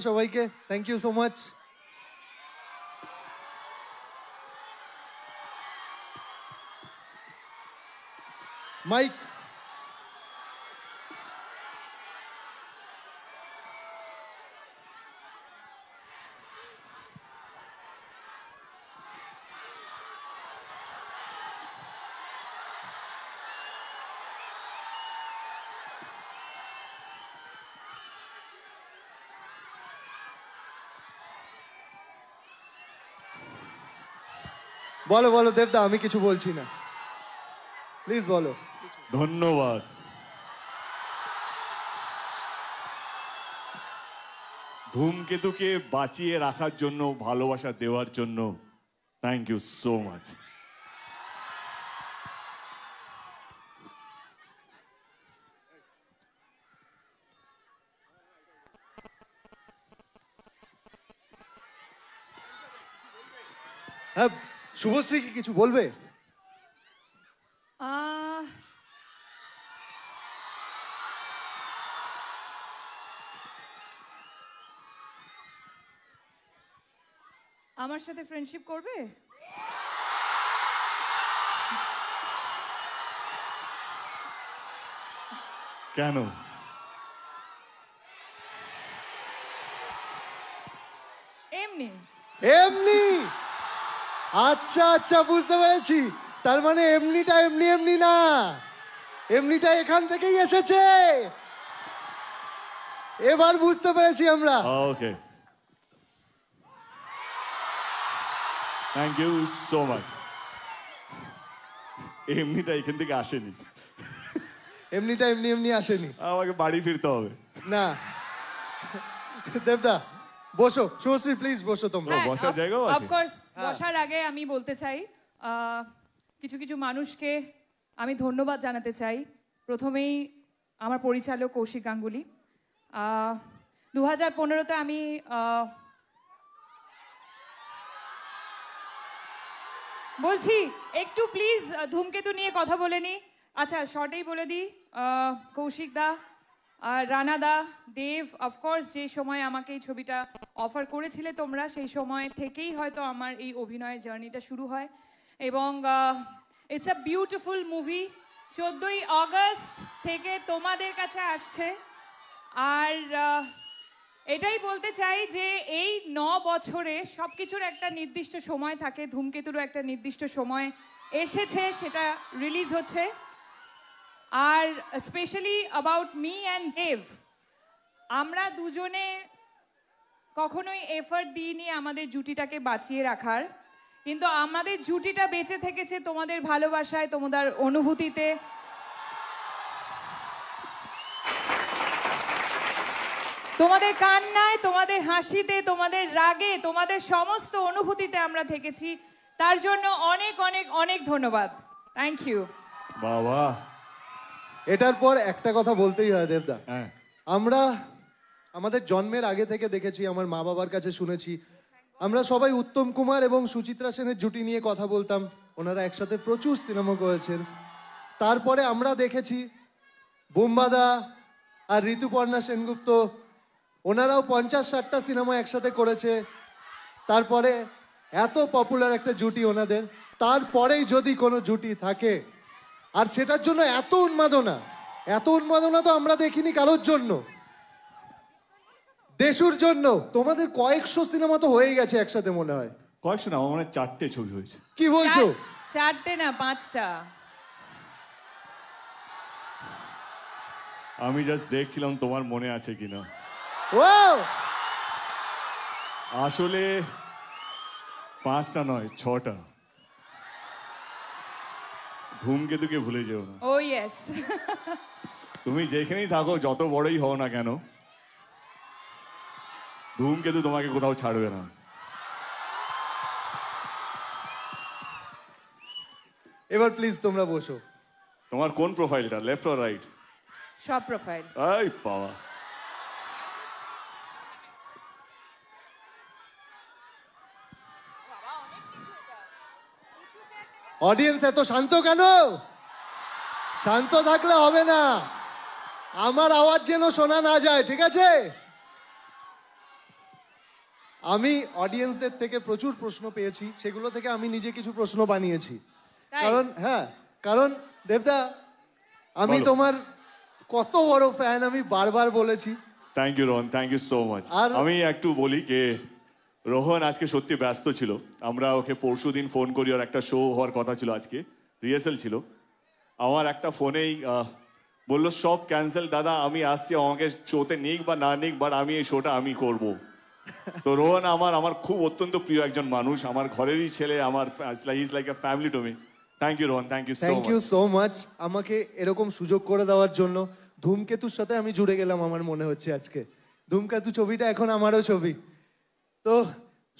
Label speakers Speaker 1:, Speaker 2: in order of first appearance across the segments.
Speaker 1: সবাইকে thank you so much. Mike বলো বলো দেবদা, আমি কিছু বলছি না, প্লিজ বলো।
Speaker 2: ধন্যবাদ। ধূমকেতুকে বাঁচিয়ে রাখার জন্য, ভালোবাসা দেওয়ার জন্য থ্যাংক ইউ সো মাচ।
Speaker 1: হ্যাঁ, শুভশ্রী কি কিছু বলবে?
Speaker 3: আহ, আমার সাথে ফ্রেন্ডশিপ করবে?
Speaker 2: কেন?
Speaker 3: এমনি
Speaker 1: এমনি? আচ্ছা আচ্ছা, বুঝতে পেরেছি। তার মানে এমনিটা এমনি এমনি না, এমনিটা এখান থেকেই এসেছে। এবার বুঝতে পেরেছি আমরা।
Speaker 2: ওকে, থ্যাংক ইউ সো মাচ। এমনিটা এখান থেকে আসেনি,
Speaker 1: এমনিটা এমনি এমনি আসেনি।
Speaker 2: আমাকে বাড়ি ফিরতে হবে।
Speaker 1: না দেবদা, বসো। শুভশ্রী প্লিজ বসো তোমরা।
Speaker 2: হ্যাঁ, বসার জায়গাও আছে?
Speaker 3: অফকোর্স, বসার আগে আমি বলতে চাই কিছু কিছু মানুষকে আমি ধন্যবাদ জানাতে চাই। প্রথমেই আমার পরিচালক কৌশিক গাঙ্গুলি। 2015-তে আমি বলছি একটু প্লিজ ধূমকেতু নিয়ে কথা বলে নি। আচ্ছা, শর্টেই বলে দিই, কৌশিক দা আর রানা দা, দেব, অফকোর্স যে সময় আমাকে এই ছবিটা অফার করেছিলে তোমরা, সেই সময় থেকেই হয়তো আমার এই অভিনয়ের জার্নিটা শুরু হয়। এবং ইটস আ বিউটিফুল মুভি। 14ই অগস্ট থেকে তোমাদের কাছে আসছে। আর এটাই বলতে চাই যে এই 9 বছরে সব কিছুর একটা নির্দিষ্ট সময় থাকে, ধূমকেতুরও একটা নির্দিষ্ট সময় এসেছে, সেটা রিলিজ হচ্ছে। আর স্পেশালি অ্যাবাউট মি অ্যান্ড দেব, আমরা দুজনে কখনোই এফর্ট দিইনি আমাদের জুটিটাকে বাঁচিয়ে রাখার, কিন্তু আমাদের জুটিটা বেঁচে থেকেছে তোমাদের ভালোবাসায়, তোমাদের অনুভূতিতে। তোমাদের কান্নায়, তোমাদের হাসিতে, তোমাদের রাগে, তোমাদের সমস্ত অনুভূতিতে আমরা থেকেছি। তার জন্য অনেক অনেক অনেক ধন্যবাদ। Thank you.
Speaker 2: বাবা,
Speaker 1: এটার পর একটা কথা বলতেই হয় দেবদা।
Speaker 2: হ্যাঁ,
Speaker 1: আমরা আমাদের জন্মের আগে থেকে দেখেছি, আমার মা বাবার কাছে শুনেছি, আমরা সবাই উত্তম কুমার এবং সুচিত্রা সেনের জুটি নিয়ে কথা বলতাম। ওনারা একসাথে প্রচুর সিনেমা করেছেন। তারপরে আমরা দেখেছি বোম্বাদা আর ঋতুপর্ণা সেনগুপ্ত, ওনারাও 50-60টা সিনেমা একসাথে করেছে। তারপরে এত পপুলার একটা জুটি ওনাদের, তারপরেই যদি কোনো জুটি থাকে, আর সেটার জন্য এত উন্মাদনা, এত উন্মাদনা তো আমরা দেখিনি কারোর জন্য। দেশুর জন্য তোমাদের কয়েকশো সিনেমা তো হয়ে গেছে একসাথে মনে হয়।
Speaker 2: কয়েকশো না, আমার মনে হয় 4টে ছবি হয়েছে।
Speaker 1: কি বলছো?
Speaker 3: 4টে না 5টা।
Speaker 2: আমি জাস্ট দেখছিলাম তোমার মনে আছে কিনা।
Speaker 1: ওয়াও!
Speaker 2: আসলে 5টা নয়, 6টা। ধূমকেতুকে ভুলে যেও না।
Speaker 3: ও ইয়েস।
Speaker 2: তুমি যেখানেই থাকো, যত বড়ই হও না কেন, ধূমকেতু তোমাকে কোথাও ছাড়বে না।
Speaker 1: এবার প্লিজ তোমরা বসো।
Speaker 2: তোমার কোন প্রোফাইলটা, লেফট অর রাইট?
Speaker 3: সব প্রোফাইল।
Speaker 2: এই বাবা,
Speaker 1: অডিয়েন্স এত শান্ত কেন? শান্ত থাকলে হবে না, আমার আওয়াজ যেন শোনা না যায়, ঠিক আছে? আমি অডিয়েন্সদের থেকে প্রচুর প্রশ্ন পেয়েছি, সেগুলো থেকে আমি নিজে কিছু প্রশ্ন বানিয়েছি।
Speaker 3: তাই?
Speaker 1: কারণ দেবদা, আমি
Speaker 2: বলো।
Speaker 1: তোমার কত বড় ফ্যান আমি বারবার বলেছি।
Speaker 2: Thank you Rohan, thank you so much.
Speaker 1: আর-
Speaker 2: আমি একটু বলি কে রোহন আজকে সত্যি ব্যস্ত ছিল। আমরা ওকে পরশুদিন ফোন করি, ওর একটা শো হওয়ার কথা ছিল, আজকে রিহার্সাল ছিল। আমার একটা ফোনেই বললো সব ক্যান্সেল দাদা, আমি আসছি, আমাকে শোতে নিক বা না নিক, বাট আমি এই শোটা আমি করব। তো রোহন আমার খুব অত্যন্ত প্রিয় একজন মানুষ, আমার ঘরেরই ছেলে, আমার is like a family to me. Thank you Rohan, thank you so
Speaker 1: thank you
Speaker 2: much.
Speaker 1: So much আমাকে এরকম সুযোগ করে দেওয়ার জন্য। ধূমকেতুর সাথে আমি জুড়ে গেলাম আমার মনে হচ্ছে আজকে। ধূমকেতু ছবিটা এখন আমারও ছবি। তো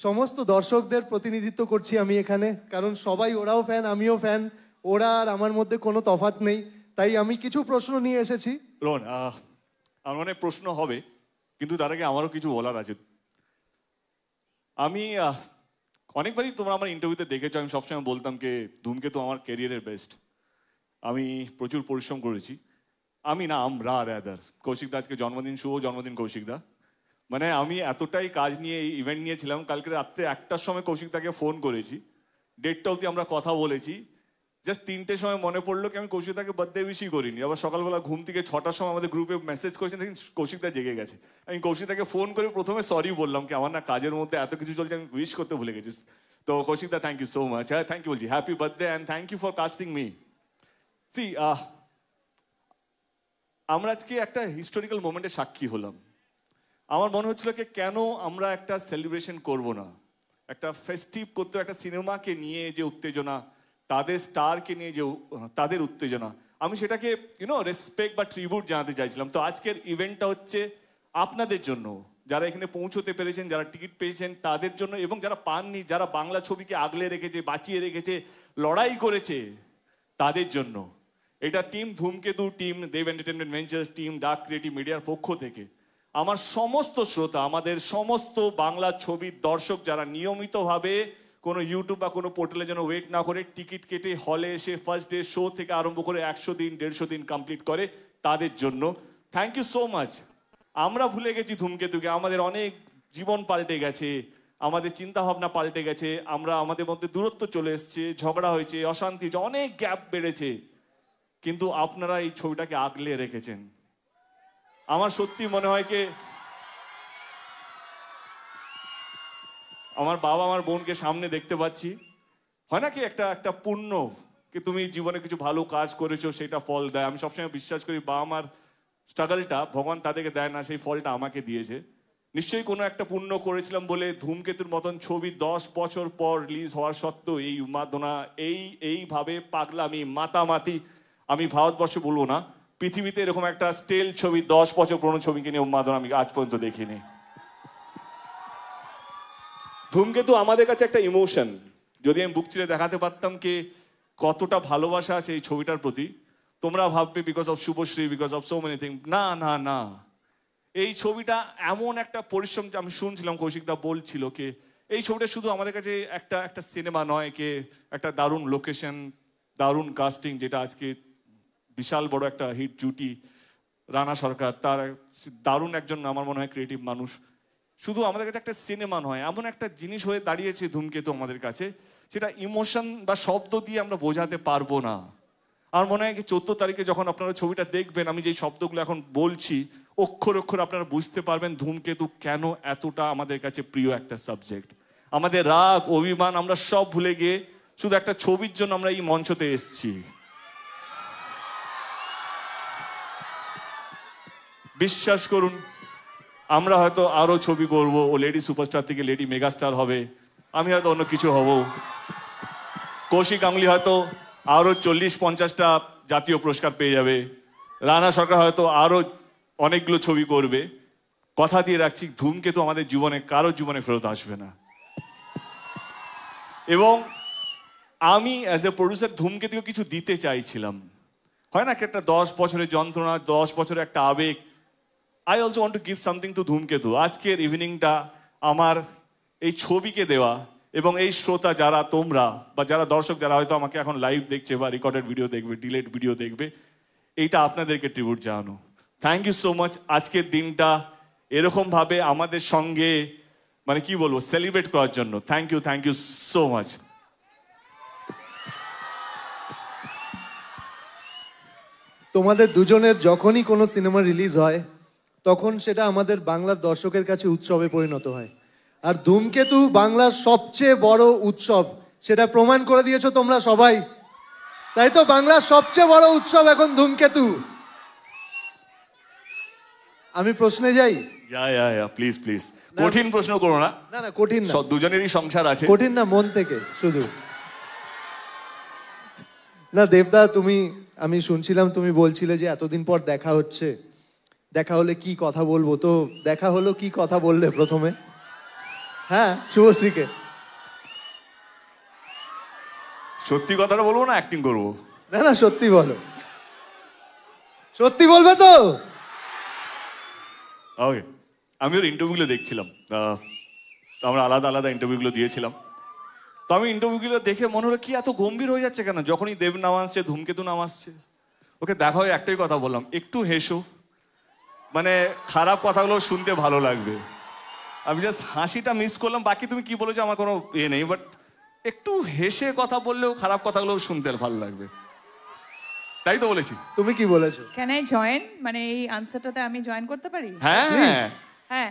Speaker 1: সমস্ত দর্শকদের প্রতিনিধিত্ব করছি আমি এখানে, কারণ সবাই ওরাও ফ্যান, আমিও ফ্যান। ওরা আর আমার মধ্যে কোনো তফাৎ নেই। তাই আমি কিছু প্রশ্ন নিয়ে এসেছি।
Speaker 2: রোহন, আমার অনেক প্রশ্ন হবে, কিন্তু তার আগে আমারও কিছু বলার আছে। আমি অনেকবারই তোমরা আমার ইন্টারভিউতে দেখেছো, আমি সবসময় বলতাম যে ধূমকেতু আমার ক্যারিয়ারের বেস্ট। আমি প্রচুর পরিশ্রম করেছি। আমি না, আমরা র্যাদার কৌশিকদা আজকে জন্মদিন, শুভ জন্মদিন কৌশিকদা। মানে আমি এতটাই কাজ নিয়ে এই ইভেন্ট নিয়েছিলাম, কালকে রাত্রে 1টার সময় কৌশিকদাকে ফোন করেছি, 1:30 অবধি আমরা কথা বলেছি। জাস্ট 3টের সময় মনে পড়লো কি আমি কৌশিকদাকে বার্থডে উইশই করিনি। আবার সকালবেলা ঘুম থেকে 6টার সময় আমাদের গ্রুপে মেসেজ করেছেন, দেখি কৌশিকদা জেগে গেছে। আমি কৌশিকদাকে ফোন করে প্রথমে সরি বললাম কি আমার না কাজের মধ্যে এত কিছু চলছে, আমি উইশ করতে ভুলে গেছিস। তো কৌশিকদা থ্যাংক ইউ সো মাচ। হ্যাঁ, থ্যাংক ইউ বলছি, happy birthday and thank you for casting me. See, আমরা আজকে একটা হিস্টোরিক্যাল মোমেন্টের সাক্ষী হলাম। আমার মনে হচ্ছিল কি কেন আমরা একটা সেলিব্রেশন করব না, একটা ফেস্টিভ করতে, একটা সিনেমাকে নিয়ে যে উত্তেজনা, তাদের স্টারকে নিয়ে যে তাদের উত্তেজনা, আমি সেটাকে রেসপেক্ট বা ট্রিবিউট জানাতে চাইছিলাম। তো আজকের ইভেন্টটা হচ্ছে আপনাদের জন্য, যারা এখানে পৌঁছতে পেরেছেন, যারা টিকিট পেয়েছেন তাদের জন্য, এবং যারা পাননি, যারা বাংলা ছবিকে আগলে রেখেছে, বাঁচিয়ে রেখেছে, লড়াই করেছে তাদের জন্য। এটা team Dhoomketu, team Dev entertainment ventures, team dark creative মিডিয়ার পক্ষ থেকে আমার সমস্ত শ্রোতা, আমাদের সমস্ত বাংলা ছবির দর্শক যারা নিয়মিতভাবে কোনো ইউটিউব বা কোনো পোর্টালে যেন ওয়েট না করে টিকিট কেটে হলে এসে ফার্স্ট ডে শো থেকে আরম্ভ করে 100 দিন 150 দিন কমপ্লিট করে, তাদের জন্য থ্যাংক ইউ সো মাচ। আমরা ভুলে গেছি ধূমকেতুকে, আমাদের অনেক জীবন পাল্টে গেছে, আমাদের চিন্তা ভাবনা পাল্টে গেছে, আমাদের মধ্যে দূরত্ব চলে এসছে, ঝগড়া হয়েছে, অশান্তি, অনেক গ্যাপ বেড়েছে, কিন্তু আপনারা এই ছবিটাকে আগলে রেখেছেন। আমার সত্যি মনে হয় কি আমার বাবা আমার বোনকে সামনে দেখতে পাচ্ছি, হয় না কি একটা পুণ্য কি তুমি জীবনে কিছু ভালো কাজ করেছো, সেটা ফল দেয়। আমি সবসময় বিশ্বাস করি বাবা মার স্ট্রাগলটা ভগবান তাদেরকে দেয় না, সেই ফলটা আমাকে দিয়েছে। নিশ্চয়ই কোনো একটা পুণ্য করেছিলাম বলে ধূমকেতুর মতন ছবি 10 বছর পর রিলিজ হওয়ার সত্ত্বেও এই উন্মাদনা, এইভাবে পাগলামি, মাতামাতি, আমি ভারতবর্ষ বলবো না, পৃথিবীতে এরকম একটা স্টেল ছবি 10 বছর পুরনো ছবিকে নিয়ে উন্মাদনা আমি আজ পর্যন্ত দেখিনি। ধূমকেতু আমাদের কাছে একটা ইমোশন। যদি আমি বুক চিরে দেখাতে পারতাম কি কতটা ভালোবাসা আছে এই ছবিটার প্রতি, তোমরা ভাববে because of Subhashree, because of so many thing. না না না, এই ছবিটা এমন একটা পরিশ্রম, আমি শুনছিলাম কৌশিকদা বলছিল কে এই ছবিটা শুধু আমাদের কাছে একটা সিনেমা নয়, কে একটা দারুণ লোকেশন, দারুণ কাস্টিং, যেটা আজকে বিশাল বড় একটা হিট জুটি, রানা সরকার, তার দারুণ একজন আমার মনে হয় ক্রিয়েটিভ মানুষ। শুধু আমাদের কাছে একটা সিনেমা নয়, এমন একটা জিনিস হয়ে দাঁড়িয়েছে ধূমকেতু আমাদের কাছে, সেটা ইমোশন বা শব্দ দিয়ে আমরা বোঝাতে পারবো না। আমার মনে হয় কি 14 তারিখে যখন আপনারা ছবিটা দেখবেন, আমি যেই শব্দগুলো এখন বলছি অক্ষর অক্ষর আপনারা বুঝতে পারবেন ধূমকেতু কেন এতটা আমাদের কাছে প্রিয় একটা সাবজেক্ট। আমাদের রাগ, অভিমান আমরা সব ভুলে গিয়ে শুধু একটা ছবির জন্য আমরা এই মঞ্চতে এসেছি। বিশ্বাস করুন, আমরা হয়তো আরো ছবি করব, ও লেডি সুপারস্টার থেকে লেডি মেগাস্টার হবে, আমি হয়তো অন্য কিছু হব, কৌশিক গাঙ্গুলি হয়তো আরো 40-50টা জাতীয় পুরস্কার পেয়ে যাবে, রানা সরকার হয়তো আরো অনেকগুলো ছবি করবে। কথা দিয়ে রাখছি, ধূমকেতু আমাদের জীবনে কারো জীবনে ফেরত আসবে না। এবং আমি অ্যাজ এ প্রডিউসার ধূমকেতুকে কিছু দিতে চাইছিলাম। হয় না একটা 10 বছরের যন্ত্রণা, 10 বছরের একটা আবেগ, I also want to give something to ধূমকেতু। আজকের ইভিনিংটা আমার এই ছবিকে দেওয়া, এবং এই শ্রোতা যারা তোমরা বা যারা দর্শক যারা হয়তো আমাকে এখন লাইভ দেখছে বা রেকর্ডেড ভিডিও দেখবে, ডিলেট ভিডিও দেখবে, এইটা আপনাদেরকে ট্রিবিউট জানানো। Thank you so much. আজকের দিনটা এরকমভাবে আমাদের সঙ্গে মানে কি বলবো, সেলিব্রেট করার জন্য। Thank you so much.
Speaker 1: তোমাদের দুজনের যখনই কোনো সিনেমা রিলিজ হয় তখন সেটা আমাদের বাংলার দর্শকের কাছে উৎসবে পরিণত হয়। আর ধূমকেতু বাংলার সবচেয়ে বড় উৎসব, সেটা প্রমাণ করে দিয়েছো তোমরা সবাই। তাই তো বাংলার সবচেয়ে বড় উৎসব এখন ধূমকেতু। আমি প্রশ্নে যাই।
Speaker 2: প্লিজ কঠিন প্রশ্ন করো না।
Speaker 1: না না কঠিন না,
Speaker 2: দুজনেরই সংসার আছে।
Speaker 1: কঠিন না, মন থেকে শুধু। না দেবদা, আমি শুনছিলাম তুমি বলছিলে যে এতদিন পর দেখা হচ্ছে, দেখা হলে কি কথা বলবো, তো দেখা হলো, কি কথা বললে প্রথমে? হ্যাঁ, শুভশ্রীকে।
Speaker 2: সত্যি কথাটা বলবো না অ্যাক্টিং করবো?
Speaker 1: না না সত্যি বলো, সত্যি বলবে তো?
Speaker 2: ওকে, আমি ওর ইন্টারভিউগুলো দেখছিলাম, আমরা আলাদা আলাদা ইন্টারভিউগুলো দিয়েছিলাম। তো আমি ইন্টারভিউগুলো দেখে মনে হলো কি এত গম্ভীর হয়ে যাচ্ছে কেন, যখনই দেব নাম আসছে, ধূমকেতু নাম আসছে। ওকে দেখা হয়ে একটাই কথা বললাম, একটু হেসো, মানে খারাপ কথাগুলো শুনতে ভালো লাগবে। আমি জাস্ট হাসিটা মিস করলাম, বাকি তুমি কি বলেছো আমার কোনো ইয়ে নেই, বাট একটু হেসে কথা বললেও খারাপ কথাগুলো শুনতে ভালো লাগবে, তাই তো বলেছি।
Speaker 1: তুমি কি বলেছো?
Speaker 3: ক্যান আই জয়েন, মানে এই আনসারটাতে আমি জয়েন করতে পারি?
Speaker 2: হ্যাঁ
Speaker 3: হ্যাঁ।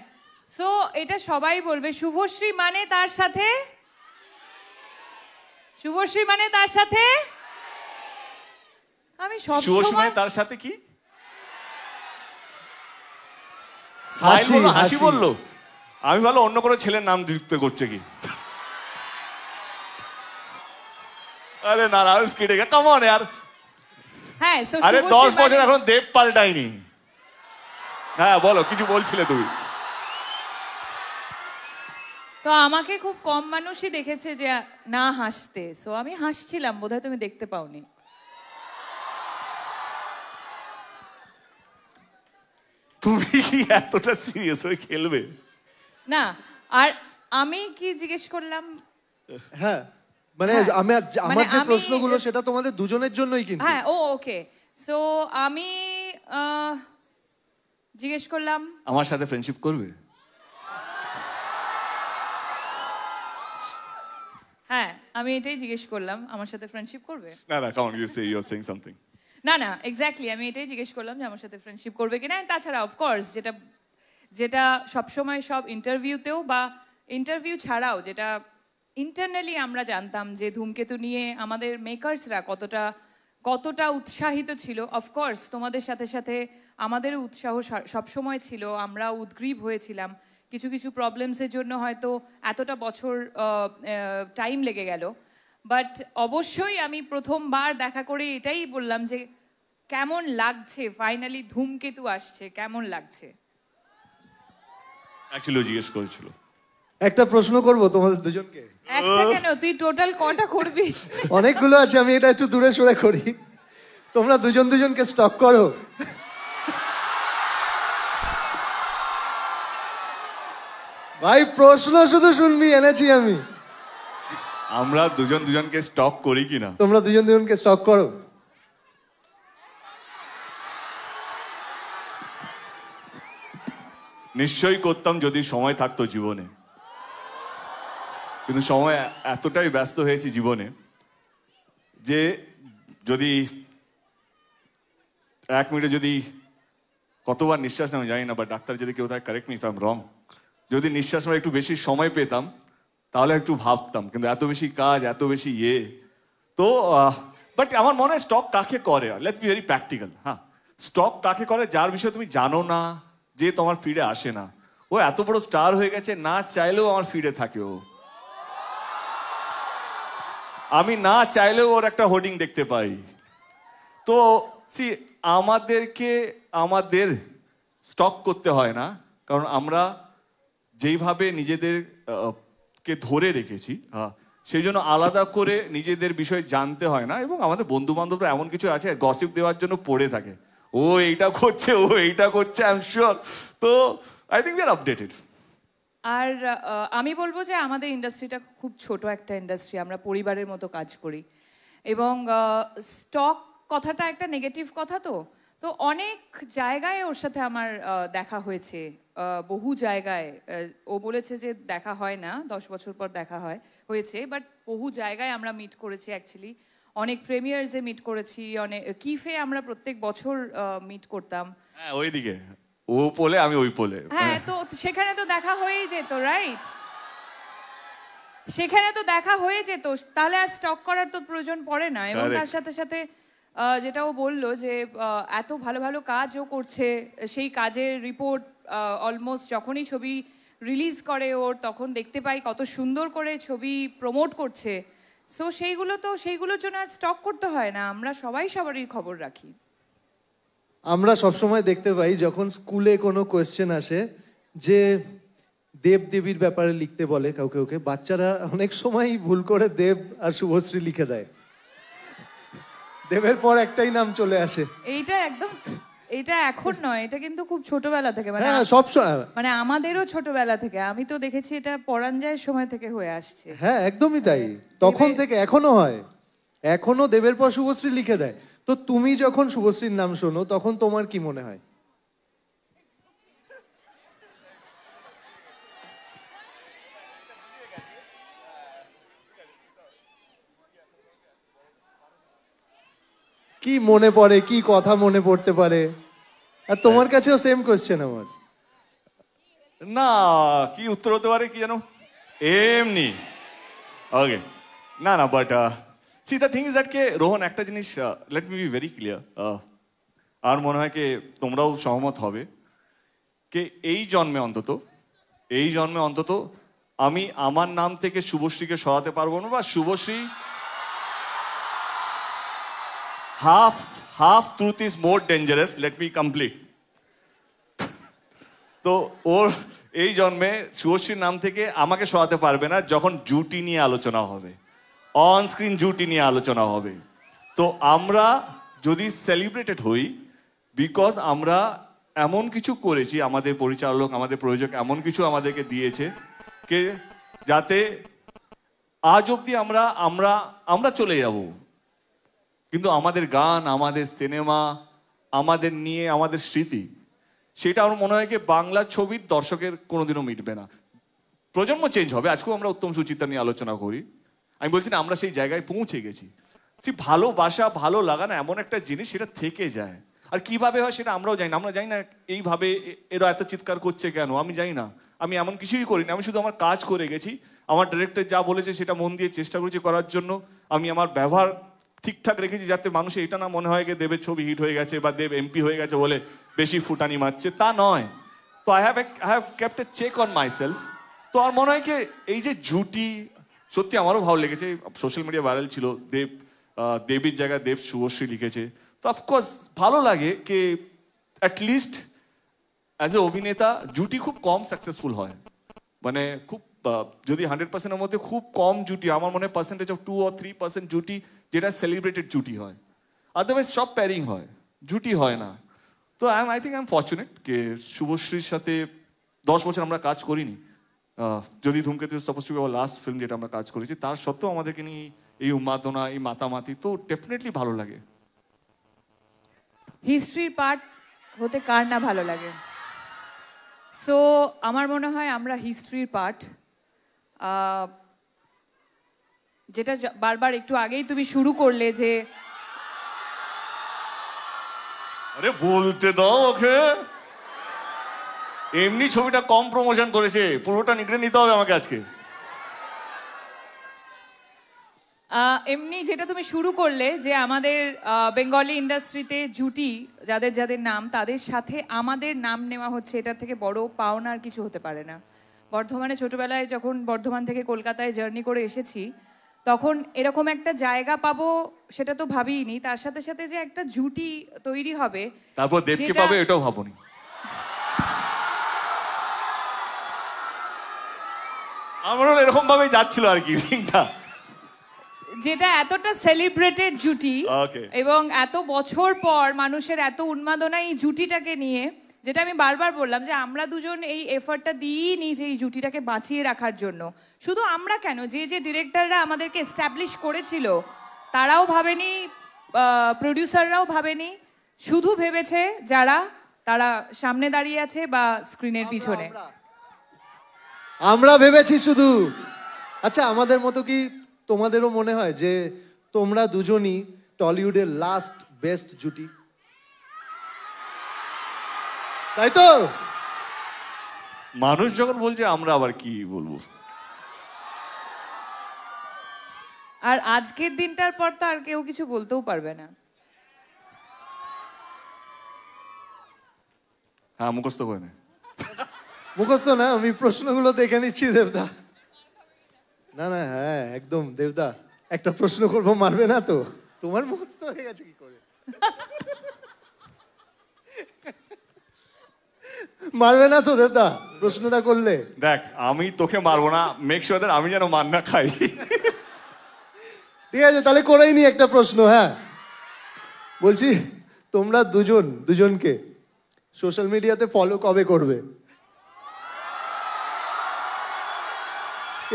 Speaker 3: সো এটা সবাই বলবে, শুভশ্রী মানে তার সাথে, শুভশ্রী মানে তার সাথে। আমি সব
Speaker 2: শুভশ্রী
Speaker 3: সময়
Speaker 2: তার সাথে কি হাসি বললো, আমি ভালো অন্য কোনো ছেলের নাম যুক্ত করছে কি। আরে না না, স্কিডে কাম অন यार।
Speaker 3: হ্যাঁ, সো
Speaker 2: আরে 10 বছর এখন দেব পাল্টাইনি। হ্যাঁ বলো, কিছু বলছিলে তুমি।
Speaker 3: তো আমাকে খুব কম মানুষই দেখেছে যে না হাসতে, সো আমি হাসছিলাম, বোধহয় তুমি দেখতে পাওনি।
Speaker 2: তুমি কি এতটা সিরিয়াস হয়ে খেলবে?
Speaker 3: না, আর আমি কি জিজ্ঞেস করলাম?
Speaker 1: হ্যাঁ মানে
Speaker 3: হ্যাঁ,
Speaker 1: আমার
Speaker 3: মানে
Speaker 1: যে
Speaker 3: আমি-
Speaker 1: প্রশ্নগুলো সেটা তোমাদের দুজনের জন্যই কিন্তু।
Speaker 3: হ্যাঁ, ওকে। সো আমি জিজ্ঞেস করলাম
Speaker 2: আমার সাথে ফ্রেন্ডশিপ করবে?
Speaker 3: হ্যাঁ, আমি এটাই জিজ্ঞেস করলাম, আমার সাথে ফ্রেন্ডশিপ করবে?
Speaker 2: না না, come on, you say, you are saying something.
Speaker 3: না না, এক্স্যাক্টলি আমি এটাই জিজ্ঞেস করলাম যে আমার সাথে ফ্রেন্ডশিপ করবে কিনা। তাছাড়া অফকোর্স যেটা যেটা সবসময় সব ইন্টারভিউতেও বা ইন্টারভিউ ছাড়াও যেটা ইন্টারনালি আমরা জানতাম যে ধূমকেতু নিয়ে আমাদের মেকার্সরা কতটা উৎসাহিত ছিল। অফকোর্স তোমাদের সাথে সাথে আমাদেরও উৎসাহ সবসময় ছিল, আমরা উদ্গ্রীব হয়েছিলাম। কিছু কিছু প্রবলেমসের জন্য হয়তো এতটা বছর টাইম লেগে গেল, বাট অবশ্যই আমি প্রথমবার দেখা করে এটাই বললাম যে কেমন লাগছে, ফাইনালি ধূমকেতু আসছে, কেমন লাগছে।
Speaker 2: অ্যাকচুয়ালি জিজ্ঞেস করেছিল।
Speaker 1: একটা প্রশ্ন করব তোমাদের দুজনকে।
Speaker 3: একটা কেন, তুই টোটাল কটা করবি?
Speaker 1: অনেকগুলো আছে, আমি এটা একটু দূরে সরে করি। তোমরা দুজনকে স্টক করো। ভাই প্রশ্ন শুধু শুনবি এনেছি আমি।
Speaker 2: আমরা দুজনকে স্টক করি কিনা?
Speaker 1: তোমরা দুজনকে স্টক করো।
Speaker 2: নিশ্চয়ই করতাম যদি সময় থাকতো জীবনে, কিন্তু সময় এতটাই ব্যস্ত হয়েছি জীবনে যে যদি 1 মিনিটে যদি কতবার নিঃশ্বাস নেওয়া জানি না, বা ডাক্তার যদি কেউ থাকে, correct me if I am রং, যদি নিঃশ্বাস নেওয়ার একটু বেশি সময় পেতাম তাহলে একটু ভাবতাম, কিন্তু এত বেশি কাজ, এত বেশি তো বাট আমার মনে হয় স্টক কাকে করে, লেটস বি ভেরি প্র্যাকটিক্যাল। হ্যাঁ, স্টক কাকে করে যার বিষয়ে তুমি জানো না, যে তোমার ফিডে আসে না। ও এত বড় স্টার হয়ে গেছে, না চাইলেও আমার ফিডে থাকে ও। আমি না চাইলেও ওর একটা হোর্ডিং দেখতে পাই। তো সি, আমাদের স্টক করতে হয় না, কারণ আমরা যেইভাবে নিজেদের কে ধরে রেখেছি, সেই জন্য আলাদা করে নিজেদের বিষয় জানতে হয় না। এবং আমাদের বন্ধু বান্ধবরা এমন কিছু আছে গসিপ দেওয়ার জন্য পড়ে থাকে, ও এইটা করছে আই এম শিওর। তো I think we are updated.
Speaker 3: আর আমি বলবো যে আমাদের ইন্ডাস্ট্রিটা খুব ছোট একটা ইন্ডাস্ট্রি, আমরা পরিবারের মতো কাজ করি। এবং স্টক কথাটা একটা নেগেটিভ কথা, তো তো অনেক জায়গায় ওর সাথে আমার দেখা হয়েছে, বহু জায়গায়। ও বলেছে যে দেখা হয় না, 10 বছর পর দেখা হয়েছে, বাট বহু জায়গায় আমরা মিট করেছি অ্যাকচুয়ালি। অনেক প্রিমিয়ার্সে মিট করেছি, অনেক কিফে আমরা প্রত্যেক বছর মিট করতাম।
Speaker 2: হ্যাঁ ওইদিকে, ও পোলে আমি ওই পোলে।
Speaker 3: হ্যাঁ, তো সেখানে তো দেখা হয়েই যেত, রাইট? সেখানে তো দেখা হয়ে যেত, তাহলে আর স্টক করার তো প্রয়োজন পড়ে না। এবং তার সাথে সাথে যেটা ও বললো যে এত ভালো ভালো কাজও করছে, সেই কাজের রিপোর্ট অলমোস্ট যখনই ছবি রিলিজ করে ওর, তখন দেখতে পাই কত সুন্দর করে ছবি প্রমোট করছে। সো সেইগুলোর জন্য আর স্টক করতে হয় না, আমরা সবাই সবারই খবর রাখি।
Speaker 1: আমরা সবসময় দেখতে পাই যখন স্কুলে কোনো কোয়েশ্চেন আসে যে দেব দেবীর ব্যাপারে লিখতে বলে কাউকে, ওকে বাচ্চারা অনেক সময় ভুল করে দেব আর শুভশ্রী লিখে দেয়, দেবের পর একটাই নাম চলে আসে।
Speaker 3: এটা এখন নয়, এটা কিন্তু খুব ছোটবেলা থেকে, মানে
Speaker 1: হ্যাঁ সব
Speaker 3: মানে আমাদেরও ছোটবেলা থেকে, আমি তো দেখেছি এটা পরাঞ্জয়ের সময় থেকে হয়ে আসছে।
Speaker 1: হ্যাঁ একদমই তাই, তখন থেকে এখনো হয়, এখনো দেবের পর শুভশ্রী লিখে দেয়। তো তুমি যখন শুভশ্রীর নাম শোনো তখন তোমার কি মনে হয়? কি মনে পড়ে, কি কথা মনে পড়তে পারে? আর তোমার কাছেও সেম কোয়েশ্চেন আমার।
Speaker 2: না, কি উত্তর হতে পারে কি জানো, এমনি ওকে না না, but see the thing is that কে রোহন, একটা জিনিস let me be very clear, আর মনে হয় কি তোমরাও সহমত হবে কে এই জন্মে অন্তত আমি আমার নাম থেকে শুভশ্রীকে সরাতে পারবো না, বা Subhashree half truth is more dangerous, let me complete. তো ওর এই জন্মে শুভশ্রীর নাম থেকে আমাকে সরাতে পারবে না যখন জুটি নিয়ে আলোচনা হবে, অন স্ক্রিন জুটি নিয়ে আলোচনা হবে। তো আমরা যদি সেলিব্রেটেড হই বিকজ আমরা এমন কিছু করেছি, আমাদের পরিচালক আমাদের প্রযোজক এমন কিছু আমাদেরকে দিয়েছে কে যাতে আজ অবধি আমরা চলে যাব, কিন্তু আমাদের গান, আমাদের সিনেমা, আমাদের নিয়ে আমাদের স্মৃতি, সেটা আমার মনে হয় কি বাংলা ছবির দর্শকের কোনোদিনও মিটবে না। প্রজন্ম চেঞ্জ হবে, আজকেও আমরা উত্তম সুচিত্রা নিয়ে আলোচনা করি, আমি বলছি না আমরা সেই জায়গায় পৌঁছে গেছি। সেই ভালোবাসা, ভালো লাগা না এমন একটা জিনিস, সেটা থেকে যায়। আর কিভাবে হয় সেটা আমরাও জানি না, আমরা জানি না এইভাবে এরা এত চিৎকার করছে কেন, আমি জানি না, আমি এমন কিছুই করিনি, আমি শুধু আমার কাজ করে গেছি, আমার ডিরেক্টর যা বলেছে সেটা মন দিয়ে চেষ্টা করেছি করার জন্য, আমি আমার ব্যবহার ঠিকঠাক রেখেছি যাতে মানুষের এটা না মনে হয় যে দেবের ছবি হিট হয়ে গেছে বা দেব এমপি হয়ে গেছে বলে বেশি ফুটানি মারছে, তা নয়। তো I have kept a check on myself. তো আমার মনে হয় কি এই যে জুটি, সত্যি আমারও ভালো লেগেছে, সোশ্যাল মিডিয়া ভাইরাল ছিল, দেবীর জায়গায় দেব শুভশ্রী লিখেছে, তো অফকোর্স ভালো লাগে কি অ্যাটলিস্ট অ্যাজ এ অভিনেতা জুটি খুব কম সাকসেসফুল হয়, মানে খুব যদি 100%-এর মধ্যে খুব কম জুটি, আমার মনে হয় পার্সেন্টেজ অফ 2 or 3% জুটি যেটা সেলিব্রেটেড জুটি হয়, আদারওয়াইজ সব প্যারিং হয়, জুটি হয় না। তো I think I am fortunate কে শুভশ্রীর সাথে 10 বছর আমরা কাজ করিনি, যদি Dhoomketu suppose to be our last film যেটা আমরা কাজ করেছি, তার সত্ত্বেও আমাদেরকে নিয়ে এই উন্মাদনা, এই মাতামাতি, তো ডেফিনেটলি ভালো লাগে।
Speaker 3: হিস্ট্রির পার্ট হতে কার না ভালো লাগে? সো আমার মনে হয় আমরা হিস্ট্রির পার্ট, যেটা বারবার একটু আগেই তুমি শুরু করলে যে,
Speaker 2: আরে বলতে দাও ওকে, এমনি ছবিটা কম প্রমোশন করেছে, পুরোটা নিগড়ে নিতে হবে আমাকে আজকে।
Speaker 3: এমনি যেটা তুমি শুরু করলে যে আমাদের বেঙ্গলি ইন্ডাস্ট্রিতে জুটি যাদের যাদের নাম, তাদের সাথে আমাদের নাম নেওয়া হচ্ছে, এটার থেকে বড় পাওনা আর কিছু হতে পারে না। বর্ধমানে ছোটবেলায় যখন বর্ধমান থেকে কলকাতায় জার্নি করে এসেছি, তখন এরকম একটা জায়গা পাবো সেটা তো ভাবিনি, তার সাথে সাথে যে একটা জুটি তৈরি হবে,
Speaker 2: তারপর দেবকে পাবে এটাও ভাবনি। আমার এরকম ভাবে যাচ্ছিল আর কি,
Speaker 3: যেটা এতটা সেলিব্রেটেড জুটি, এবং এত বছর পর মানুষের এত উন্মাদনা এই জুটিটাকে নিয়ে, যেটা আমি বারবার বললাম যে আমরা দুজন এই এফর্টটা দিই নি যে এই জুটিটাকে বাঁচিয়ে রাখার জন্য। শুধু আমরা কেন, যে যে ডিরেক্টররা আমাদেরকে এস্টাবলিশ করেছিল তারাও ভাবেনি, প্রডিউসাররাও ভাবেনি, শুধু ভেবেছে যারা তারা সামনে দাঁড়িয়ে আছে বা স্ক্রিনের পিছনে।
Speaker 1: আমরা ভেবেছি শুধু। আচ্ছা, আমাদের মতো কি তোমাদেরও মনে হয় যে তোমরা দুজনই টলিউডের লাস্ট বেস্ট জুটি? তাই তো?
Speaker 2: মানুষ যখন বলছে আমরা আবার কি বলবো।
Speaker 3: আর আজকের দিনটার পর তো আর কেউ কিছু বলতেও পারবে না।
Speaker 2: হ্যাঁ, মুখস্থ করে নে।
Speaker 1: মুখস্থ না, আমি প্রশ্নগুলো দেখে নিচ্ছি দেবদা। না না, হ্যাঁ একদম দেবদা, একটা প্রশ্ন করবো, মারবে না তো? তোমার মুখস্থ হয়ে গেছে কি করে? মারবে না তো দেবদা প্রশ্নটা করলে?
Speaker 2: দেখ, আমি তোকে মারবো না, মেক শিওর দ্যাট আমি যেন মার না খাই।
Speaker 1: ঠিক আছে, তাহলে করেই নি একটা প্রশ্ন। হ্যাঁ, বলছি তোমরা দুজনকে সোশ্যাল মিডিয়াতে ফলো কবে করবে?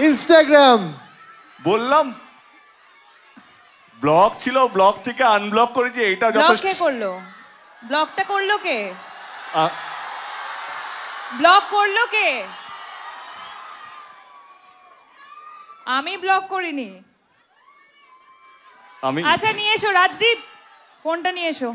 Speaker 1: ইনস্টাগ্রাম।
Speaker 2: বললাম ব্লক ছিল, ব্লক থেকে আনব্লক করেছি, এটা
Speaker 3: ব্লক
Speaker 2: যথেষ্ট।
Speaker 3: কে করলো? ব্লকটা করলো কে?
Speaker 2: আ-
Speaker 3: ব্লক করলো কে? আমি ব্লক করিনি।
Speaker 2: আমি
Speaker 3: আচ্ছা, নিয়ে এসো রাজদীপ, ফোনটা নিয়ে এসো।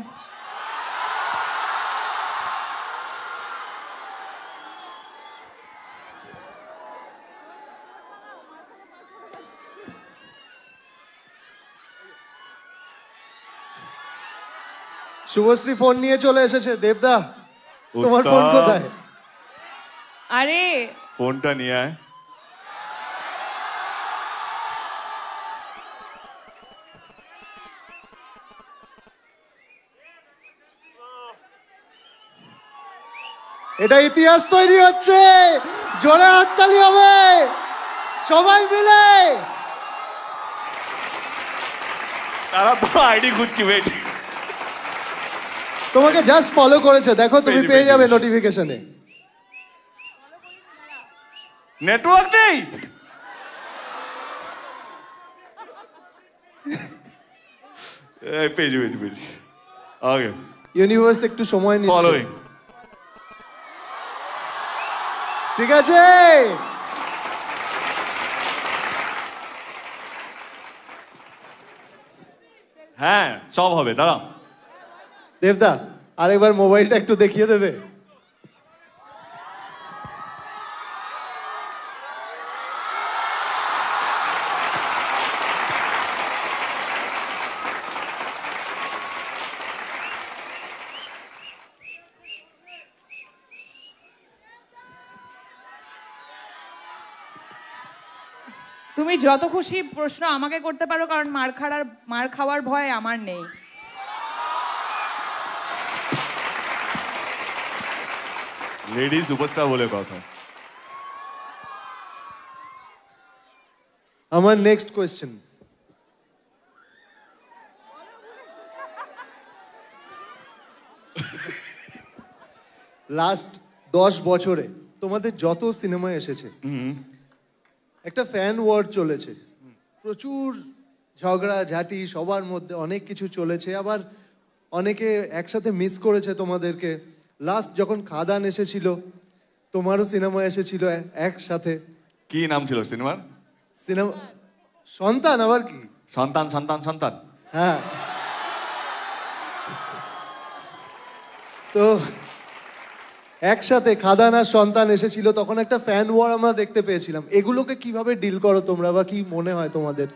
Speaker 1: শুভশ্রী ফোন নিয়ে চলে এসেছে। দেবদা, তোমার ফোন
Speaker 2: উত্তম।
Speaker 1: কোথায়?
Speaker 3: আরে
Speaker 2: ফোনটা নিয়ে আয়।
Speaker 1: এটা ইতিহাস তৈরি হচ্ছে, জোরে হাততালি হবে সবাই মিলে।
Speaker 2: তারা তো আইডি খুঁজছি, ওয়েট।
Speaker 1: তোমাকে জাস্ট ফলো করেছে, দেখো তুমি
Speaker 2: পেয়েছি,
Speaker 1: পেয়ে যাবে
Speaker 2: পেয়েছি।
Speaker 1: নোটিফিকেশনে।
Speaker 2: নেটওয়ার্ক নেই। পেয়েছি পেয়েছি পেয়েছি। ওকে,
Speaker 1: ইউনিভার্স একটু সময় নিচ্ছে।
Speaker 2: ফলোইং।
Speaker 1: ঠিক আছে,
Speaker 2: হ্যাঁ সব হবে, দাঁড়াও।
Speaker 1: দেবদা আরেকবার মোবাইলটা একটু দেখিয়ে দেবে?
Speaker 3: তুমি যত খুশি প্রশ্ন আমাকে করতে পারো, কারণ মার খাওয়ার ভয় আমার নেই।
Speaker 2: লেডি সুপারস্টার বলে কথা।
Speaker 1: আমার নেক্সট কোয়েশ্চেন, লাস্ট 10 বছরে তোমাদের যত সিনেমা এসেছে, একটা ফ্যান ওয়ার চলেছে, প্রচুর ঝগড়া ঝাঁটি, সবার মধ্যে অনেক কিছু চলেছে, আবার অনেকে একসাথে মিস করেছে তোমাদেরকে। লাস্ট যখন খাদান এসেছিল, তোমারও সিনেমা এসেছিল একসাথে।
Speaker 2: কি নাম ছিল সিনেমার?
Speaker 1: সিনেমা সন্তান, আবার কি?
Speaker 2: সন্তান সন্তান সন্তান।
Speaker 1: হ্যাঁ, তো একসাথে খাদান আর সন্তান এসেছিল, তখন একটা ফ্যান ওয়ার আমরা দেখতে পেয়েছিলাম। এগুলোকে কিভাবে ডিল করো তোমরা, বা কি মনে হয় তোমাদের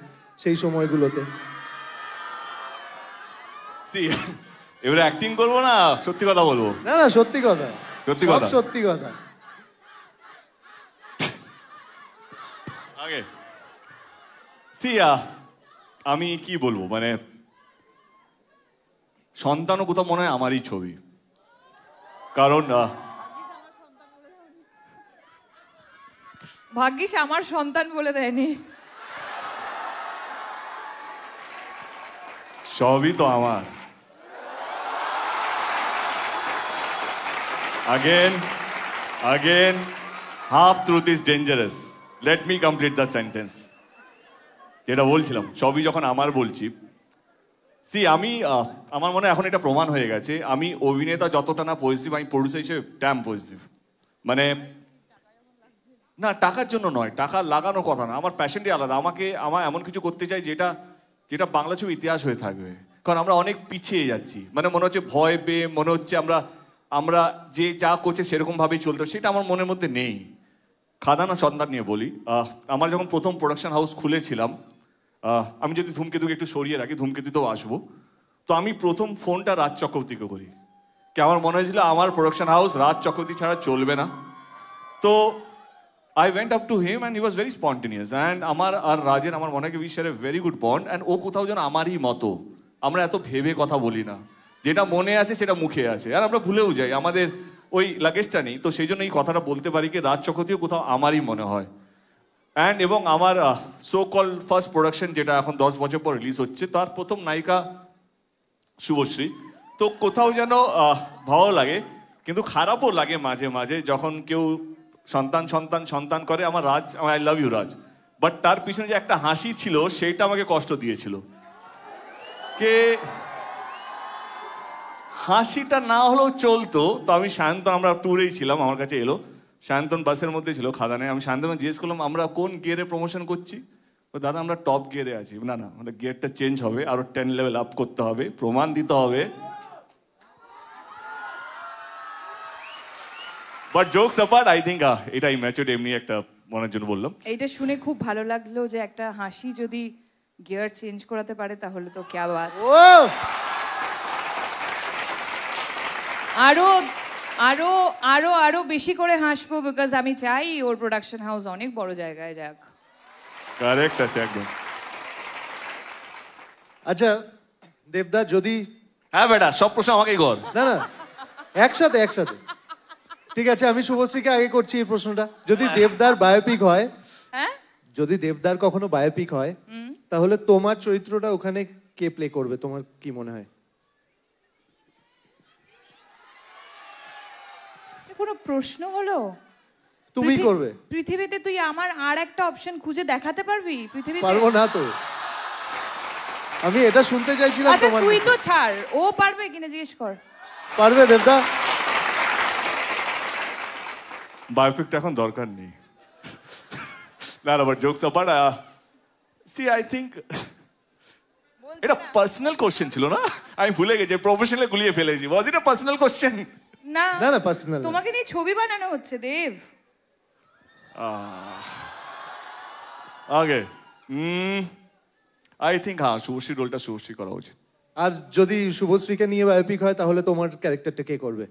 Speaker 1: সেই সময়গুলোতে?
Speaker 2: এবারে অ্যাক্টিং করবো না সত্যি কথা বলবো?
Speaker 1: না না, সত্যি কথা,
Speaker 2: সত্যি
Speaker 1: সব
Speaker 2: কথা।
Speaker 1: সত্যি কথা।
Speaker 2: আগে আমি কি বলবো, মানে সন্তানও কোথাও মনে হয় আমারই ছবি, কারণ
Speaker 3: ভাগ্যিস আমার সন্তান বলে দেয়নি।
Speaker 2: সবই তো আমার। Again, half truth is dangerous. Let me complete the sentence. যেটা বলছিলাম, সবই যখন আমার বলছি, সি আমি আমার মনে হয় এখন এটা প্রমাণ হয়ে গেছে আমি অভিনেতা যতটা না পজিটিভ আমি প্রডিউসার হিসেবে ড্যাম পজিটিভ মানে না টাকার জন্য নয় টাকা লাগানোর কথা না আমার প্যাশনটাই আলাদা আমার এমন কিছু করতে চাই যেটা যেটা বাংলা ছবি ইতিহাস হয়ে থাকবে কারণ আমরা অনেক পিছিয়ে যাচ্ছি মানে মনে হচ্ছে ভয় পেয়ে মনে হচ্ছে আমরা আমরা যে যা করছে সেরকম ভাবেই চলতে সেটা আমার মনের মধ্যে নেই খাদান আর সন্তান নিয়ে বলি আমার যখন প্রথম প্রোডাকশন হাউস খুলেছিলাম আমি যদি ধূমকেতুকে একটু সরিয়ে রাখি ধূমকেতুতেও আসবো তো আমি প্রথম ফোনটা রাজ চক্রবর্তীকে করি কি আমার মনে হয়েছিল আমার প্রোডাকশন হাউস রাজ চক্রবর্তী ছাড়া চলবে না তো I went up to him and he was very spontaneous and আমার আর রাজের আমার মনে হয় we share a very good bond and ও কোথাও যেন আমারই মতো আমরা এত ভেবে কথা বলি না যেটা মনে আছে সেটা মুখে আছে আর আমরা ভুলেও যাই আমাদের ওই লাগেজটা নেই তো সেই জন্য এই কথাটা বলতে পারি কি রাজ চক্রবর্তীও কোথাও আমারই মনে হয় অ্যান্ড এবং আমার সো কল ফার্স্ট প্রোডাকশন যেটা এখন 10 বছর পর রিলিজ হচ্ছে তার প্রথম নায়িকা শুভশ্রী তো কোথাও যেন ভালো লাগে কিন্তু খারাপও লাগে মাঝে মাঝে যখন কেউ সন্তান সন্তান সন্তান করে আমার Raj I love you Raj but তার পিছনে যে একটা হাসি ছিল সেইটা আমাকে কষ্ট দিয়েছিল কে হাসিটা না হলেও চলতো তো আমি সায়ন্তন আমরা ট্যুরেই ছিলাম আমার কাছে এলো সায়ন্তন বাসের মধ্যে ছিল খাদানে আমি সায়ন্তন জিজ্ঞেস করলাম আমরা কোন গিয়ারে প্রমোশন করছি তো দাদা আমরা টপ গিয়ারে আছি না না আমাদের গিয়ারটা চেঞ্জ হবে আরো 10 লেভেল আপ করতে হবে প্রমাণ দিতে হবে but jokes apart I think এটা ইম্যাচুরড এমনি একটা মনের জন্য বললাম
Speaker 3: এইটা শুনে খুব ভালো লাগলো যে একটা হাসি যদি গিয়ার চেঞ্জ করাতে পারে তাহলে তো ক্যা বাত
Speaker 1: ও
Speaker 3: আরো আরো আরো আরো বেশি করে হাসবো বিকজ আমি চাই ওর প্রোডাকশন হাউস অনেক বড় জায়গায় যাক
Speaker 2: কারেক্ট আছে একদম
Speaker 1: আচ্ছা দেবদা যদি
Speaker 2: হ্যাঁ বেটা সব প্রশ্ন আমাকেই কর
Speaker 1: না না একসাথে একসাথে ঠিক আছে আমি শুভশ্রীকে আগে করছি এই প্রশ্নটা যদি দেবদার বায়োপিক হয়
Speaker 3: হ্যাঁ
Speaker 1: যদি দেবদার কখনো বায়োপিক হয় তাহলে তোমার চরিত্রটা ওখানে কে প্লে করবে তোমার কি মনে হয়
Speaker 3: কোনো প্রশ্ন হলো
Speaker 1: তুমি করবে
Speaker 3: পৃথিবীতে তুই আমার আর একটা অপশন খুঁজে দেখাতে পারবি পৃথিবীতে
Speaker 1: পারবো না তো আমি এটা শুনতে চাইছিলাম
Speaker 3: আচ্ছা
Speaker 1: তোমার
Speaker 3: তুই তো ছাড় ও পারবে কিনা জিজ্ঞেস কর
Speaker 1: পারবে দেবদা
Speaker 2: বায়োপিকটা এখন দরকার নেই না না but jokes apart see I think এটা পার্সোনাল কোশ্চেন ছিল না আমি ভুলে গেছি প্রফেশনালি গুলিয়ে ফেলেছি ওয়াজ ইট আ পার্সোনাল কোশ্চেন
Speaker 3: না
Speaker 1: না না পার্সোনাল
Speaker 3: তোমাকে নিয়ে ছবি বানানো হচ্ছে দেব
Speaker 2: ওকে আই থিঙ্ক হ্যাঁ শুভশ্রী রোলটা শুভশ্রী করা উচিত
Speaker 1: আর যদি শুভশ্রীকে নিয়ে বায়োপিক হয় তাহলে তোমার ক্যারেক্টারটা কে করবে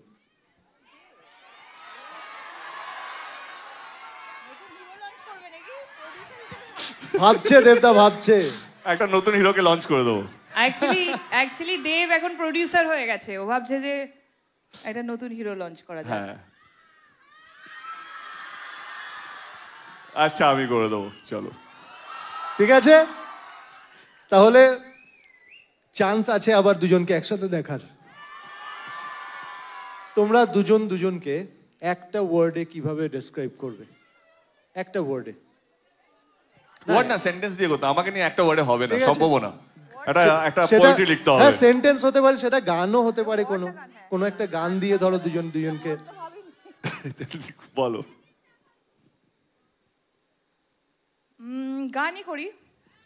Speaker 1: ভাবছে দেবদা ভাবছে
Speaker 2: একটা নতুন হিরোকে লঞ্চ করে দেবো
Speaker 3: অ্যাকচুয়ালি দেব এখন প্রোডিউসার হয়ে গেছে ও ভাবছে যে একটা নতুন হিরো লঞ্চ করা যায়
Speaker 2: হ্যাঁ আচ্ছা আমি করে দেবো চলো
Speaker 1: ঠিক আছে তাহলে চান্স আছে আবার দুজনকে একসাথে দেখার তোমরা দুজন দুজনকে একটা ওয়ার্ডে কিভাবে ডেসক্রাইব করবে একটা ওয়ার্ডে
Speaker 2: ওয়ার্ড না সেন্টেন্স দিয়ে করতে আমাকে নিয়ে একটা ওয়ার্ডে হবে না
Speaker 1: ঠিক আছে।
Speaker 2: সম্ভব না একটা
Speaker 1: সেটা-
Speaker 2: পোয়েট্রি লিখতে হবে
Speaker 1: হ্যাঁ সেন্টেন্স হতে পারে সেটা গানও হতে পারে কোনো একটা গান দিয়ে ধরো দুজনকে
Speaker 2: বলো
Speaker 3: গানই করি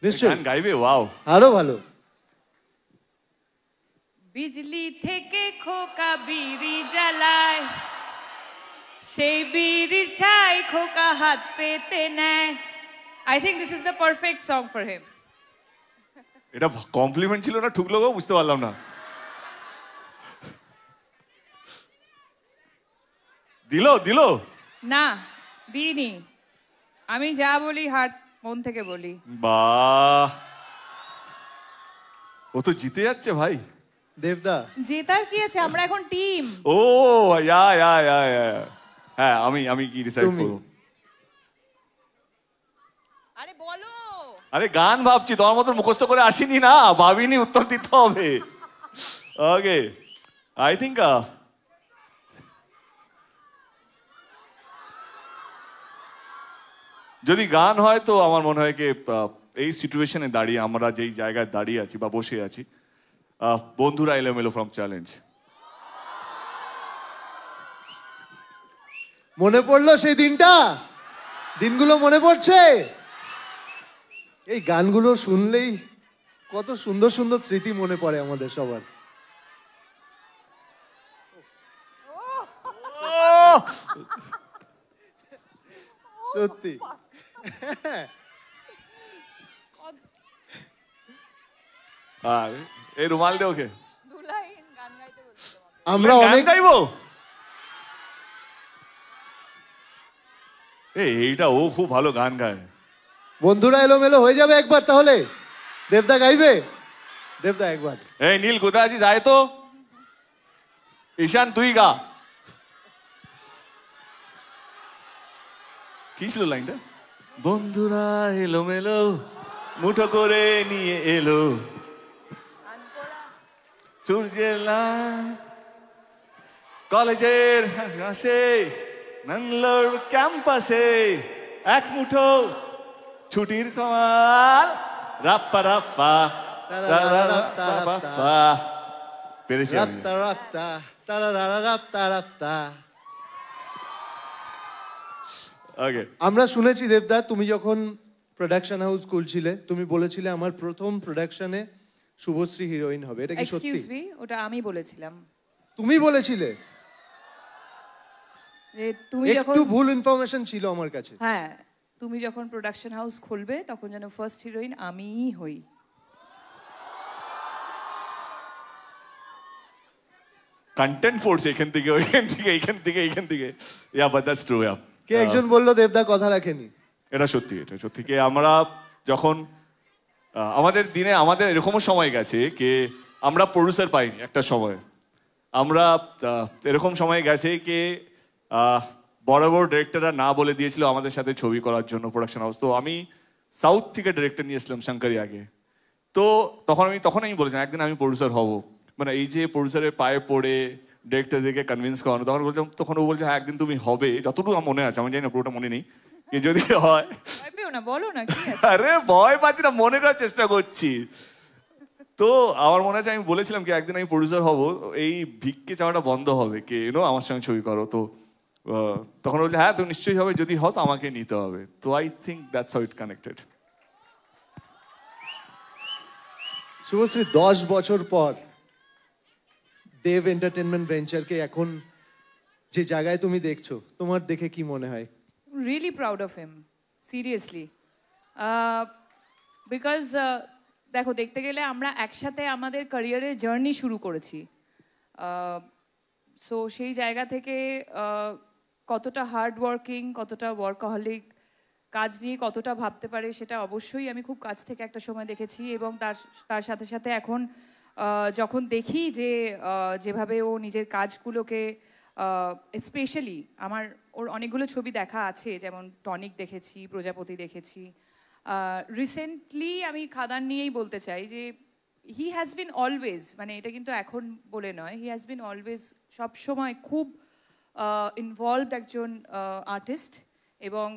Speaker 1: নিশ্চয়ই
Speaker 2: গান গাইবে ওয়াও
Speaker 1: আরো ভালো
Speaker 3: বিজলি থেকে খোকা বিড়ি জ্বালায় সেই বিড়ির ছাই খোকা হাত পেতে নেয় I think this is the perfect song for him
Speaker 2: এটা কমপ্লিমেন্ট ছিল না ঠুকলো গো বুঝতে পারলাম না দিল
Speaker 3: না দিইনি আমি যা বলি হার্ট মন থেকে বলি
Speaker 2: বাহ ও তো জিতে যাচ্ছে ভাই
Speaker 1: দেবদা
Speaker 3: জেতার কি আছে আমরা এখন টিম
Speaker 2: ও হ্যাঁ আমি কি ডিসাইড
Speaker 1: তুমি।
Speaker 2: করব
Speaker 3: আরে বলো
Speaker 2: আরে গান ভাবছি তোমার মতো মুখস্থ করে আসিনি না ভাবিনি উত্তর দিতে হবে ওকে আই থিঙ্ক যদি গান হয় তো আমার মনে হয় কি এই সিচুয়েশনে দাঁড়িয়ে আমরা যেই জায়গায় দাঁড়িয়ে আছি বা বসে আছি বন্ধুরা এলোমেলো ফ্রম চ্যালেঞ্জ।
Speaker 1: মনে পড়লো সেই দিনটা? দিনগুলো মনে পড়ছে? এই গানগুলো শুনলেই কত সুন্দর সুন্দর স্মৃতি মনে পড়ে আমাদের সবার। সত্যি
Speaker 2: আর এই রুমাল দে ওকে।
Speaker 1: আমরা
Speaker 2: গান
Speaker 1: অনেক
Speaker 2: গাইবো? এইটা ও খুব ভালো গান গায়।
Speaker 1: বন্ধুরা এলোমেলো হয়ে যাবে একবার তাহলে। দেবদা গাইবে? দেবদা একবার।
Speaker 2: এই নীল কোথায় আছিস, আয় তো। ঈশান তুই গা। কি ছিল লাইনটা? বন্ধুরা এলোমেলো মুঠো করে নিয়ে এলো সূর্যের লাল কলেজের হাসে নানলোর ক্যাম্পাসে এক মুঠো ছুটির কমাল রাপ্পা রাপ্পা রাপ্পা। পেরেছি আমি।
Speaker 1: রাপ্তা রাপ্তা তারারারা রাপ্তা রাপ্তা।
Speaker 2: ওকে।
Speaker 1: আমরা শুনেছি দেবদা, তুমি যখন প্রোডাকশন হাউস খুলছিলে তুমি বলেছিলে আমার প্রথম প্রোডাকশনে শুভশ্রী হিরোইন হবে। এটা কি সত্যি?
Speaker 3: এক্সকিউজ মি, ওটা আমি বলেছিলাম।
Speaker 1: তুমি বলেছিলে?
Speaker 3: যে তুমি যখন,
Speaker 1: একটু ভুল ইনফরমেশন ছিল আমার কাছে।
Speaker 3: হ্যাঁ, তুমি যখন প্রোডাকশন হাউস খুলবে তখন যেন ফার্স্ট হিরোইন আমিই হই।
Speaker 2: কন্টেন্ট ফোর্স এখান থেকে ওইখান থেকে এইখান থেকে এইখান থেকে। Yeah but that's true. Yeah
Speaker 1: কে একজন বললো দেবদা কথা রাখেনি।
Speaker 2: এটা সত্যি, এটা সত্যি। কি আমরা যখন আমাদের দিনে আমাদের এরকমও সময় গেছে কি আমরা প্রডিউসার পাইনি একটা সময়। আমরা এরকম সময় গেছে কি বড় বড় ডিরেক্টররা না বলে দিয়েছিল আমাদের সাথে ছবি করার জন্য প্রোডাকশন হাউস। তো আমি সাউথ থেকে ডিরেক্টর নিয়েছিলাম শঙ্করি আগে। তো তখন আমি বলেছিলাম একদিন আমি প্রডিউসার হব। মানে এই যে প্রডিউসারের পায়ে পড়ে ডিরেক্টরদেরকে কনভিন্স করানো, তখন ও বলছে হ্যাঁ একদিন তুমি হবে। যতটুকু আমার মনে আছে, আমি জানি না পুরোটা মনে নেই, কি যদি হয়।
Speaker 3: ভয় পেও না, বলো না কি আছে।
Speaker 2: আরে ভয় পাচ্ছি না, মনে করার চেষ্টা করছি। তো আমার মনে আছে আমি বলেছিলাম কি একদিন আমি প্রডিউসার হব, এই ভিক্ষে চাওয়াটা বন্ধ হবে, কে আমার সঙ্গে ছবি করো। তো তখন বলছে হ্যাঁ তুমি নিশ্চয়ই হবে, যদি হয় তো আমাকে নিতে হবে। তো I think that's how it connected.
Speaker 1: Subhashree 10 বছর পর দেব এন্টারটেনমেন্ট ভেঞ্চারকে এখন যে জায়গায় তুমি দেখছো, তোমার দেখে কি মনে হয়?
Speaker 3: Really proud of him, seriously. Because দেখো, দেখতে গেলে আমরা একসাথে আমাদের ক্যারিয়ারের জার্নি শুরু করেছি। সো সেই জায়গা থেকে কতটা হার্ড ওয়ার্কিং, কতটা ওয়ার্কাহলিক, কাজ নিয়ে কতটা ভাবতে পারে সেটা অবশ্যই আমি খুব কাছ থেকে একটা সময় দেখেছি। এবং তার সাথে সাথে এখন যখন দেখি যে যেভাবে ও নিজের কাজগুলোকে, স্পেশালি ওর অনেকগুলো ছবি দেখা আছে, যেমন টনিক দেখেছি, প্রজাপতি দেখেছি। রিসেন্টলি আমি খাদান নিয়েই বলতে চাই যে হি হ্যাজ বিন অলওয়েজ, মানে এটা কিন্তু এখন বলে নয়, হি হ্যাজ বিন অলওয়েজ সবসময় খুব ইনভলভড একজন আর্টিস্ট। এবং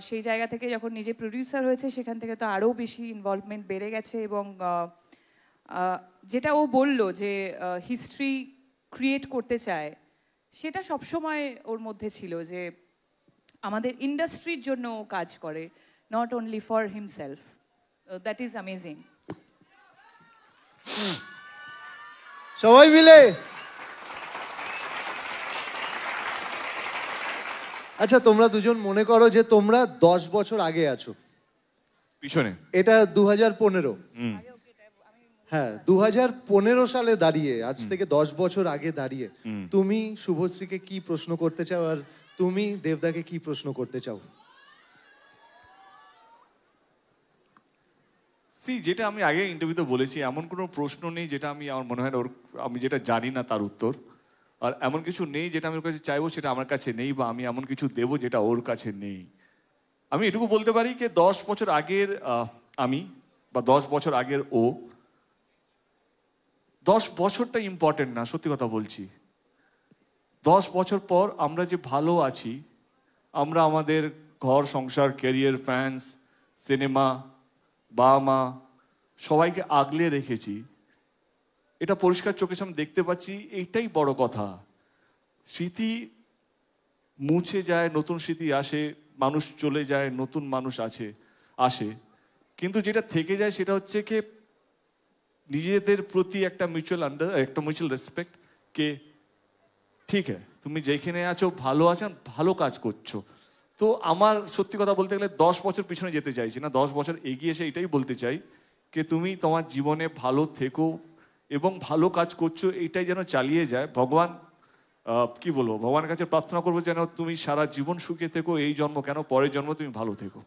Speaker 3: সেই জায়গা থেকে যখন নিজে প্রডিউসার হয়েছে সেখান থেকে তো আরও বেশি ইনভলভমেন্ট বেড়ে গেছে। এবং যেটা ও বলল যে হিস্ট্রি ক্রিয়েট করতে চায়, সেটা সবসময় ওর মধ্যে ছিল যে আমাদের ইন্ডাস্ট্রির জন্য ও কাজ করে, not only for himself. That is amazing.
Speaker 1: সবাই মিলে। আচ্ছা, তোমরা দুজন মনে করো যে তোমরা 10 বছর আগে আছো
Speaker 2: পিছনে।
Speaker 1: এটা 2015। হ্যাঁ, 2015 সালে দাঁড়িয়ে, আজ থেকে 10 বছর আগে দাঁড়িয়ে তুমি শুভশ্রীকে কি প্রশ্ন করতে চাও আর তুমি দেবদাকে কি প্রশ্ন করতে চাও?
Speaker 2: যেটা আমি আগে ইন্টারভিউতে বলেছি, এমন কোনো প্রশ্ন নেই যেটা আমার মনে হয় না আমি যেটা জানি না তার উত্তর। আর এমন কিছু নেই যেটা আমি ওর কাছে চাইবো সেটা আমার কাছে নেই, বা আমি এমন কিছু দেবো যেটা ওর কাছে নেই। আমি এটুকু বলতে পারি যে 10 বছর আগের আমি বা 10 বছর আগের ও, 10 বছরটা ইম্পর্টেন্ট না, সত্যি কথা বলছি। 10 বছর পর আমরা যে ভালো আছি, আমরা আমাদের ঘর সংসার, ক্যারিয়ার, ফ্যান্স, সিনেমা, বাবা মা সবাইকে আগলে রেখেছি, এটা পরিষ্কার চোখের সামনে দেখতে পাচ্ছি, এইটাই বড় কথা। স্মৃতি মুছে যায়, নতুন স্মৃতি আসে, মানুষ চলে যায়, নতুন মানুষ আসে, কিন্তু যেটা থেকে যায় সেটা হচ্ছে কি নিজেদের প্রতি একটা মিউচুয়াল রেসপেক্ট কে ঠিক হ্যাঁ তুমি যেখানে আছো ভালো আছেন, ভালো কাজ করছো। তো আমার সত্যি কথা বলতে গেলে 10 বছর পিছনে যেতে চাইছি না, 10 বছর এগিয়ে এসে এটাই বলতে চাই যে তুমি তোমার জীবনে ভালো থেকো এবং ভালো কাজ করছো, এইটাই যেন চালিয়ে যায়। ভগবান কি বলবো, ভগবানের কাছে প্রার্থনা করবো যেন তুমি সারা জীবন সুখে থেকো, এই জন্ম কেন পরের জন্ম তুমি ভালো থেকো।